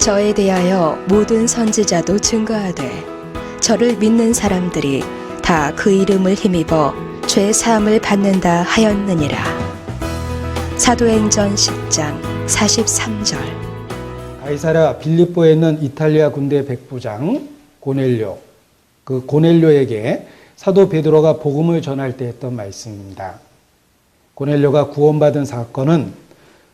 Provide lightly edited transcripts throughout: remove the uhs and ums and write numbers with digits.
저에 대하여 모든 선지자도 증거하되 저를 믿는 사람들이 다 그 이름을 힘입어 죄 사함을 받는다 하였느니라. 사도행전 10장 43절. 가이사랴 빌립보에 있는 이탈리아 군대 백부장 고넬료, 그 고넬료에게 사도 베드로가 복음을 전할 때 했던 말씀입니다. 고넬료가 구원받은 사건은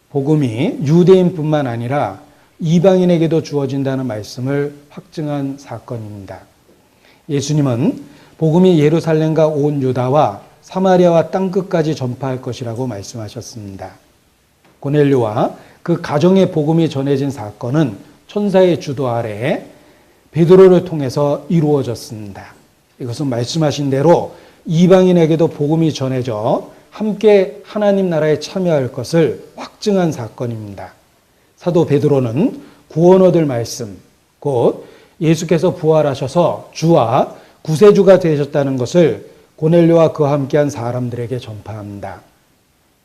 복음이 유대인뿐만 아니라 이방인에게도 주어진다는 말씀을 확증한 사건입니다. 예수님은 복음이 예루살렘과 온 유다와 사마리아와 땅끝까지 전파할 것이라고 말씀하셨습니다. 고넬료와 그 가정의 복음이 전해진 사건은 천사의 주도 아래 베드로를 통해서 이루어졌습니다. 이것은 말씀하신 대로 이방인에게도 복음이 전해져 함께 하나님 나라에 참여할 것을 확증한 사건입니다. 사도 베드로는 구원 얻을 말씀, 곧 예수께서 부활하셔서 주와 구세주가 되셨다는 것을 고넬료와 그와 함께한 사람들에게 전파합니다.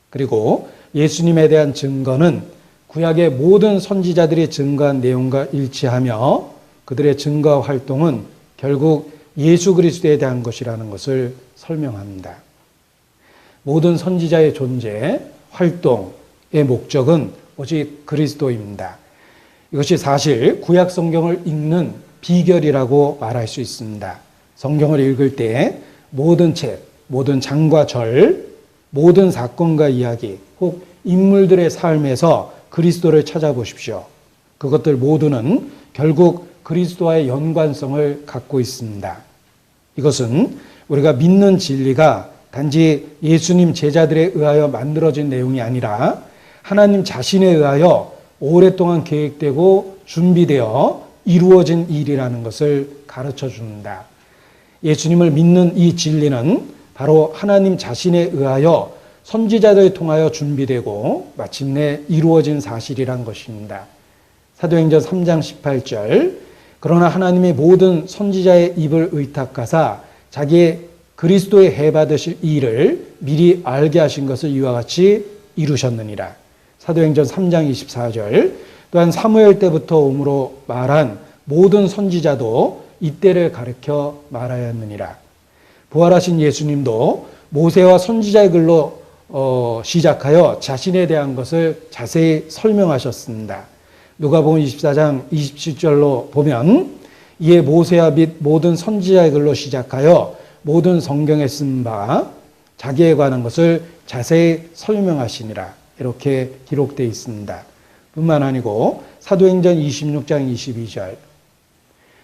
그리고 예수님에 대한 증거는 구약의 모든 선지자들이 증거한 내용과 일치하며 그들의 증거 활동은 결국 예수 그리스도에 대한 것이라는 것을 설명합니다. 모든 선지자의 존재, 활동의 목적은 오직 그리스도입니다. 이것이 사실 구약 성경을 읽는 비결이라고 말할 수 있습니다. 성경을 읽을 때 모든 책, 모든 장과 절, 모든 사건과 이야기, 혹 인물들의 삶에서 그리스도를 찾아보십시오. 그것들 모두는 결국 그리스도와의 연관성을 갖고 있습니다. 이것은 우리가 믿는 진리가 단지 예수님 제자들에 의하여 만들어진 내용이 아니라 하나님 자신에 의하여 오랫동안 계획되고 준비되어 이루어진 일이라는 것을 가르쳐 줍니다. 예수님을 믿는 이 진리는 바로 하나님 자신에 의하여 선지자들을 통하여 준비되고 마침내 이루어진 사실이란 것입니다. 사도행전 3장 18절, 그러나 하나님이 모든 선지자의 입을 의탁하사 자기의 그리스도의 해받으실 일을 미리 알게 하신 것을 이와 같이 이루셨느니라. 사도행전 3장 24절, 또한 사무엘 때부터 오므로 말한 모든 선지자도 이때를 가르쳐 말하였느니라. 부활하신 예수님도 모세와 선지자의 글로 시작하여 자신에 대한 것을 자세히 설명하셨습니다. 누가복음 24장 27절로 보면 이에 모세와 및 모든 선지자의 글로 시작하여 모든 성경에 쓴 바 자기에 관한 것을 자세히 설명하시니라. 이렇게 기록되어 있습니다. 뿐만 아니고 사도행전 26장 22절,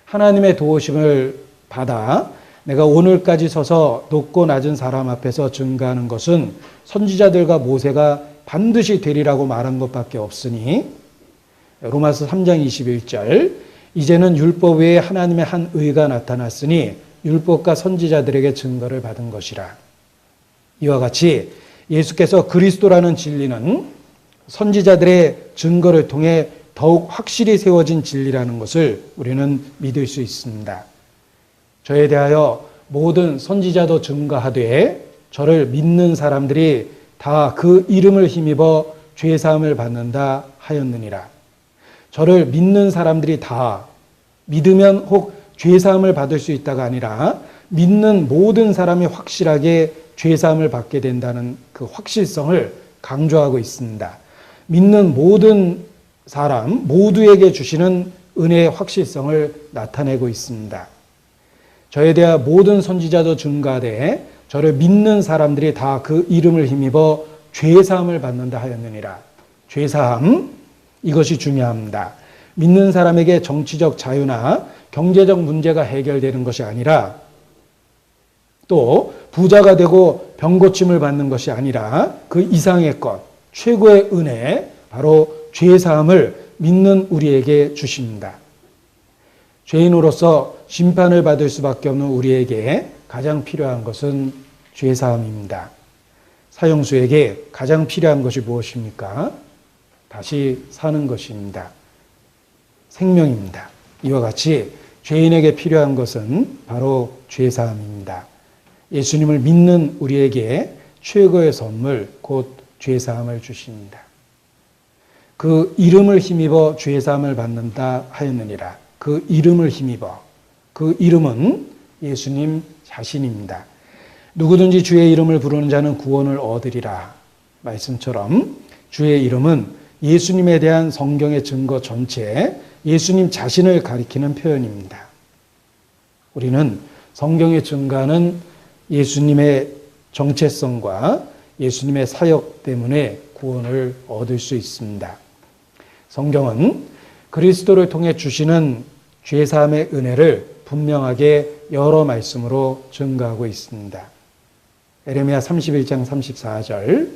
하나님의 도우심을 받아 내가 오늘까지 서서 높고 낮은 사람 앞에서 증거하는 것은 선지자들과 모세가 반드시 되리라고 말한 것밖에 없으니, 로마서 3장 21절, 이제는 율법 외에 하나님의 한 의가 나타났으니 율법과 선지자들에게 증거를 받은 것이라. 이와 같이 예수께서 그리스도라는 진리는 선지자들의 증거를 통해 더욱 확실히 세워진 진리라는 것을 우리는 믿을 수 있습니다. 저에 대하여 모든 선지자도 증거하되 저를 믿는 사람들이 다 그 이름을 힘입어 죄사함을 받는다 하였느니라. 저를 믿는 사람들이 다 믿으면 혹 죄사함을 받을 수 있다가 아니라 믿는 모든 사람이 확실하게 죄사함을 받게 된다는 그 확실성을 강조하고 있습니다. 믿는 모든 사람 모두에게 주시는 은혜의 확실성을 나타내고 있습니다. 저에 대하 모든 선지자도 증거하되 저를 믿는 사람들이 다 그 이름을 힘입어 죄사함을 받는다 하였느니라. 죄사함, 이것이 중요합니다. 믿는 사람에게 정치적 자유나 경제적 문제가 해결되는 것이 아니라, 또 부자가 되고 병고침을 받는 것이 아니라 그 이상의 것, 최고의 은혜, 바로 죄사함을 믿는 우리에게 주십니다. 죄인으로서 심판을 받을 수밖에 없는 우리에게 가장 필요한 것은 죄사함입니다. 사형수에게 가장 필요한 것이 무엇입니까? 다시 사는 것입니다. 생명입니다. 이와 같이 죄인에게 필요한 것은 바로 죄사함입니다. 예수님을 믿는 우리에게 최고의 선물, 곧 죄사함을 주십니다. 그 이름을 힘입어 죄 사함을 받는다 하였느니라. 그 이름을 힘입어. 그 이름은 예수님 자신입니다. 누구든지 주의 이름을 부르는 자는 구원을 얻으리라. 말씀처럼 주의 이름은 예수님에 대한 성경의 증거 전체에 예수님 자신을 가리키는 표현입니다. 우리는 성경에 증거하는 예수님의 정체성과 예수님의 사역 때문에 구원을 얻을 수 있습니다. 성경은 그리스도를 통해 주시는 죄사함의 은혜를 분명하게 여러 말씀으로 증거하고 있습니다. 에레미야 31장 34절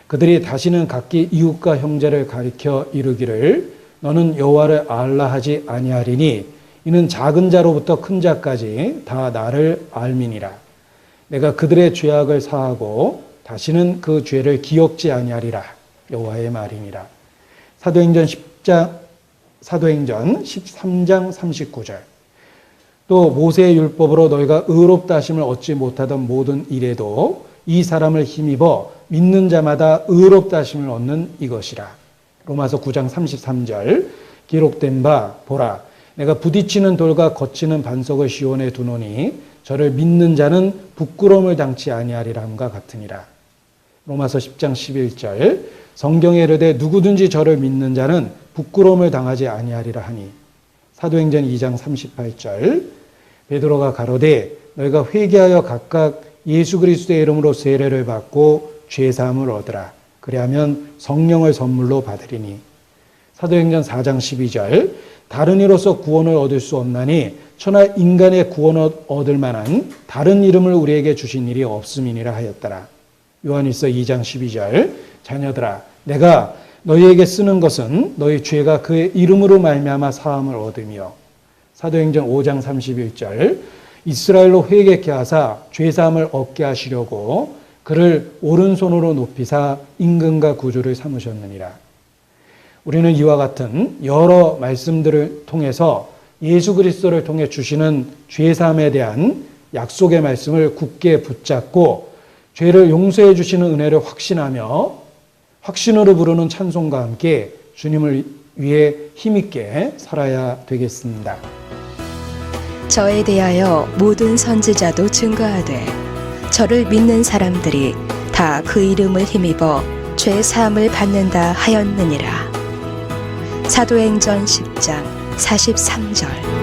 그들이 다시는 각기 이웃과 형제를 가리켜 이르기를 너는 여호와를 알라 하지 아니하리니 이는 작은 자로부터 큰 자까지 다 나를 알미니라. 내가 그들의 죄악을 사하고 다시는 그 죄를 기억지 아니하리라. 여호와의 말이니라. 사도행전 13장 39절 또 모세의 율법으로 너희가 의롭다 하심을 얻지 못하던 모든 일에도 이 사람을 힘입어 믿는 자마다 의롭다 하심을 얻는 이것이라. 로마서 9장 33절 기록된 바 보라 내가 부딪히는 돌과 거치는 반석을 시온에 두노니 저를 믿는 자는 부끄러움을 당치 아니하리라 함과 같으니라. 로마서 10장 11절 성경에 이르되 누구든지 저를 믿는 자는 부끄러움을 당하지 아니하리라 하니. 사도행전 2장 38절 베드로가 가로되 너희가 회개하여 각각 예수 그리스도의 이름으로 세례를 받고 죄 사함을 얻으라. 그리하면 성령을 선물로 받으리니. 사도행전 4장 12절 다른 이로서 구원을 얻을 수 없나니 천하 인간의 구원을 얻을 만한 다른 이름을 우리에게 주신 일이 없음이니라 하였더라. 요한일서 2장 12절 자녀들아 내가 너희에게 쓰는 것은 너희 죄가 그의 이름으로 말미암아 사함을 얻으며. 사도행전 5장 31절 이스라엘로 회개케 하사 죄 사함을 얻게 하시려고 그를 오른손으로 높이사 임금과 구주를 삼으셨느니라. 우리는 이와 같은 여러 말씀들을 통해서 예수 그리스도를 통해 주시는 죄 사함에 대한 약속의 말씀을 굳게 붙잡고 죄를 용서해 주시는 은혜를 확신하며 확신으로 부르는 찬송과 함께 주님을 위해 힘있게 살아야 되겠습니다. 저에 대하여 모든 선지자도 증거하되 저를 믿는 사람들이 다 그 이름을 힘입어 죄 사함을 받는다 하였느니라. 사도행전 10장 43절